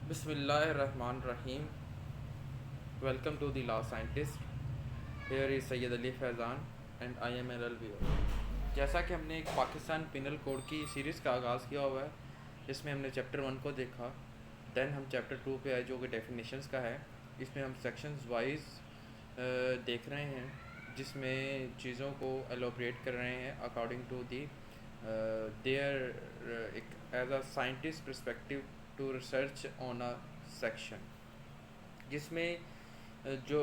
Bismillahirrahmanirrahim. Welcome to the Law Scientist. Here is Sayyid Ali Faizan and I am an viewer. जैसा कि हमने एक Pakistan penal code की series का आगाज़ किया हुआ है, जिसमें हमने चैप्टर 1 को देखा, देन हम चैप्टर 2 पे आए जो कि डेफिनेशंस का है। इसमें हम सेक्शंस वाइज देख रहे हैं, जिसमें चीज़ों को एलोबरेट कर रहे हैं अकॉर्डिंग टू दी देयर एक as a scientist perspective to research on a section, जिसमें जो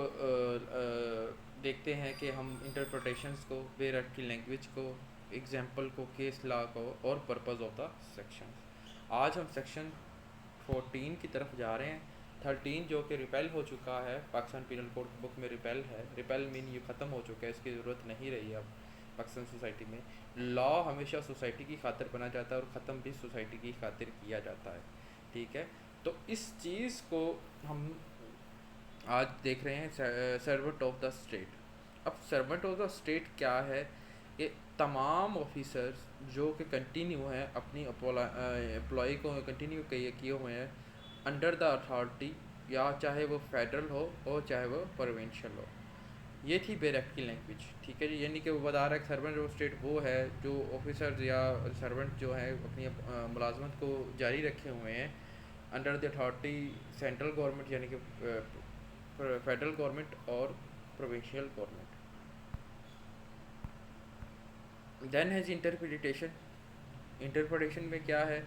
देखते हैं कि हम इंटरप्रटेशंस को, वेयर की लैंग्वेज को, एग्जांपल को, केस लॉ को और पर्पस ऑफ द सेक्शन। आज हम सेक्शन 14 की तरफ जा रहे हैं। 13 जो कि रिपेल हो चुका है, पाकिस्तान पीनल कोड बुक में रिपेल है। रिपेल मीन ये ख़त्म हो चुका है, इसकी ज़रूरत नहीं रही अब पाकिस्तान सोसाइटी में। लॉ हमेशा सोसाइटी की खातिर बना जाता है और ख़त्म भी सोसाइटी की खातिर किया जाता है, ठीक है। तो इस चीज़ को हम आज देख रहे हैं, सर्वेंट ऑफ द स्टेट। अब सर्वेंट ऑफ द स्टेट क्या है? कि तमाम ऑफिसर्स जो कि कंटिन्यू हैं अपनी एम्प्लॉय को कंटिन्यू किए हुए हैं अंडर द अथॉरिटी, या चाहे वो फेडरल हो और चाहे वो प्रोविंशियल हो। ये थी बेर एक्ट की लैंग्वेज, ठीक है जी। यानी कि वो बता रहा है कि सर्वेंट ऑफ स्टेट वो है जो ऑफिसर्स या सर्वेंट जो है अपनी मुलाजमत को जारी रखे हुए हैं under the authority central government, यानी कि फेडरल गवर्नमेंट और provincial government. Then has interpretation. Interpretation में क्या है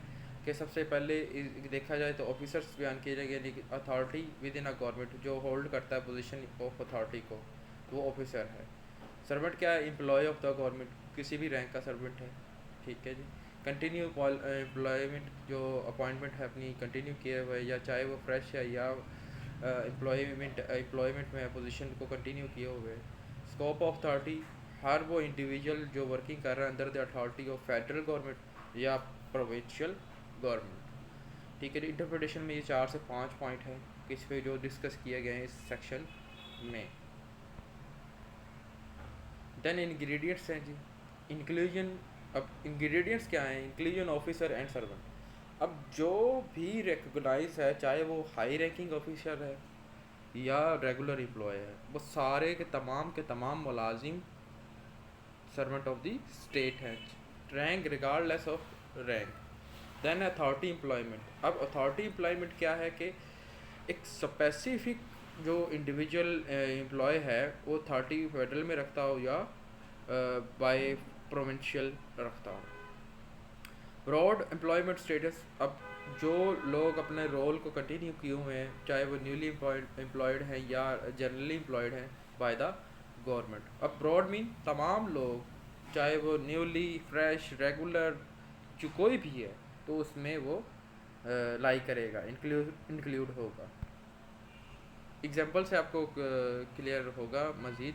कि सबसे पहले देखा जाए तो ऑफिसर्स बयान किए जाएंगे, यानी कि authority with in a government जो होल्ड करता है पोजीशन ऑफ अथॉरिटी को, वो ऑफिसर है। सर्वेंट क्या है? एम्प्लॉय ऑफ द गवर्नमेंट, किसी भी रैंक का सर्वेंट है, ठीक है जी। कंटिन्यू एम्प्लॉयमेंट, जो अपॉइंटमेंट है अपनी कंटिन्यू किए हुए, या चाहे वो फ्रेश है या एम्प्लॉयमेंट में पोजीशन को कंटिन्यू किए हुए। स्कोप ऑफ अथॉरिटी, हर वो इंडिविजुअल जो वर्किंग कर रहा है under the authority of federal government या प्रोविंशियल गवर्नमेंट, ठीक है। इंटरप्रिटेशन में ये 4 से 5 पॉइंट हैं किस पे जो डिस्कस किए गए हैं इस सेक्शन में। देन इंग्रेडिएंट्स हैं जी, इंक्लूजन। अब इंग्रेडिएंट्स क्या हैं? Inclusion officer and servant. अब जो भी रिकगनाइज है, चाहे वो हाई रैंकिंग ऑफिसर है या रेगुलर एम्प्लॉय है, वो सारे के तमाम मुलाजिम सर्वेंट ऑफ द स्टेट हैं, rank regardless of rank. Then authority employment. अब अथॉरिटी एम्प्लॉयमेंट क्या है कि एक स्पेसिफिक जो इंडिविजुअल एम्प्लॉय है वो अथॉरिटी फेडरल में रखता हो या बाय प्रोविंशियल रखता हो। Broad employment status. अब जो लोग अपने रोल को कंटिन्यू किए हुए हैं, चाहे वो न्यूली एम्प्लॉयड हैं या जनरली एम्प्लॉयड हैं बाय द गवर्नमेंट। अब ब्रॉड मीन तमाम लोग, चाहे वो न्यूली, फ्रेश, रेगुलर, जो कोई भी है, तो उसमें वो लाई करेगा, इंक्लूड होगा। एग्जांपल से आपको क्लियर होगा मज़ीद।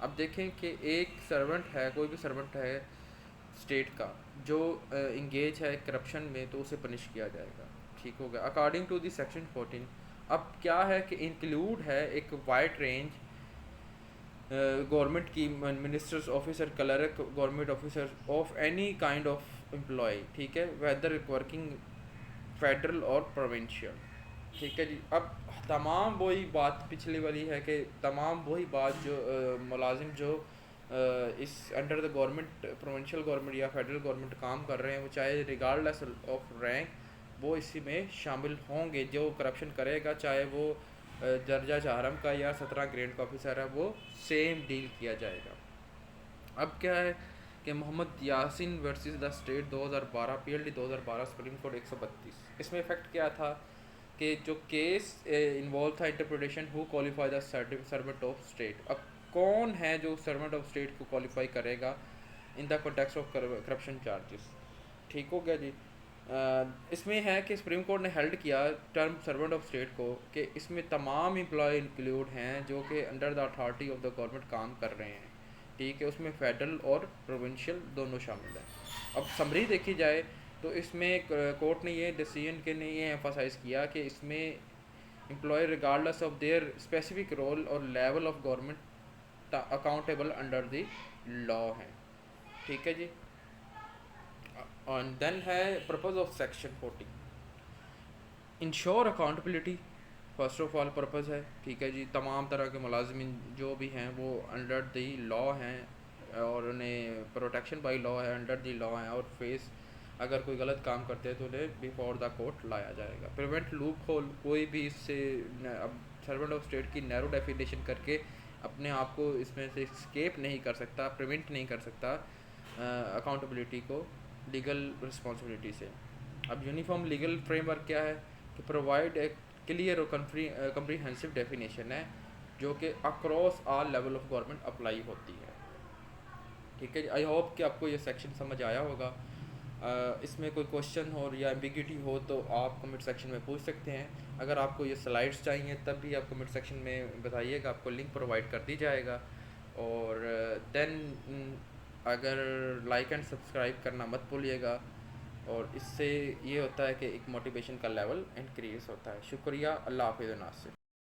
अब देखें कि एक सर्वेंट है, कोई भी सर्वेंट है स्टेट का, जो इंगेज है करप्शन में, तो उसे पनिश किया जाएगा, ठीक हो गया अकॉर्डिंग टू दी सेक्शन 14। अब क्या है कि इंक्लूड है एक वाइड रेंज गवर्नमेंट की, ministers officer, clerk, government officer of any kind of employ, ठीक है, वेदर वर्किंग फेडरल और प्रोविंशियल, ठीक है जी। अब तमाम वही बात पिछली वाली है कि तमाम वही बात जो मुलाजिम जो इस under the government, provincial government या फेडरल गवर्नमेंट काम कर रहे हैं, वो चाहे रिगार्डलेस ऑफ रैंक वो इसी में शामिल होंगे। जो करप्शन करेगा, चाहे वो दर्जा चारम का या 17 ग्रेड का ऑफिसर है, वो सेम डील किया जाएगा। अब क्या है कि Mohammad Yasin versus the state 2012, PLD 2012, supreme court 132। इसमें इफेक्ट क्या था कि जो केस इन्वॉल्व था interpretation who qualify the servant of state. अब कौन है जो सर्वेंट ऑफ स्टेट को क्वालिफाई करेगा in the context of corruption charges, ठीक हो गया जी। इसमें है कि सुप्रीम कोर्ट ने हेल्ड किया टर्म सर्वेंट ऑफ स्टेट को कि इसमें तमाम एम्प्लॉय इंक्लूड हैं जो कि under the authority of the government काम कर रहे हैं, ठीक है। उसमें फेडरल और प्रोविंशियल दोनों शामिल हैं। अब समरी देखी जाए तो इसमें कोर्ट ने ये डिसीजन के ने ये एम्फासाइज़ किया कि इसमें employ regardless of their specific role और level of government accountable under the law हैं, ठीक है जी। और देन है purpose of section 14। Ensure accountability first of all purpose है, ठीक है जी। तमाम तरह के मुलाजमिन जो भी हैं वो अंडर दी लॉ हैं और उन्हें प्रोटेक्शन बाई लॉ है, अंडर दी लॉ हैं, और फेस अगर कोई गलत काम करते हैं तो उन्हें बिफोर द कोर्ट लाया जाएगा। प्रिवेंट लूप होल, कोई भी इससे अब सर्वेंट ऑफ स्टेट की नैरो डेफिनेशन करके अपने आप को इसमें से स्केप नहीं कर सकता, प्रिवेंट नहीं कर सकता अकाउंटेबिलिटी को लीगल रिस्पॉन्सिबिलिटी से। अब यूनिफॉर्म लीगल फ्रेमवर्क क्या है कि प्रोवाइड ए क्लियर और कम्प्रीहेंसिव डेफिनेशन है जो कि across all level of government apply होती है, ठीक है। आई होप कि आपको ये सेक्शन समझ आया होगा। इसमें कोई क्वेश्चन हो या एम्बिग्यूटी हो तो आप कमेंट सेक्शन में पूछ सकते हैं। अगर आपको ये स्लाइड्स चाहिए तब भी आप कमेंट सेक्शन में बताइएगा, आपको लिंक प्रोवाइड कर दी जाएगा। और देन अगर लाइक एंड सब्सक्राइब करना मत भूलिएगा, और इससे ये होता है कि एक मोटिवेशन का लेवल इंक्रीज़ होता है। शुक्रिया, अल्लाह हाफ़िज़ नासिर।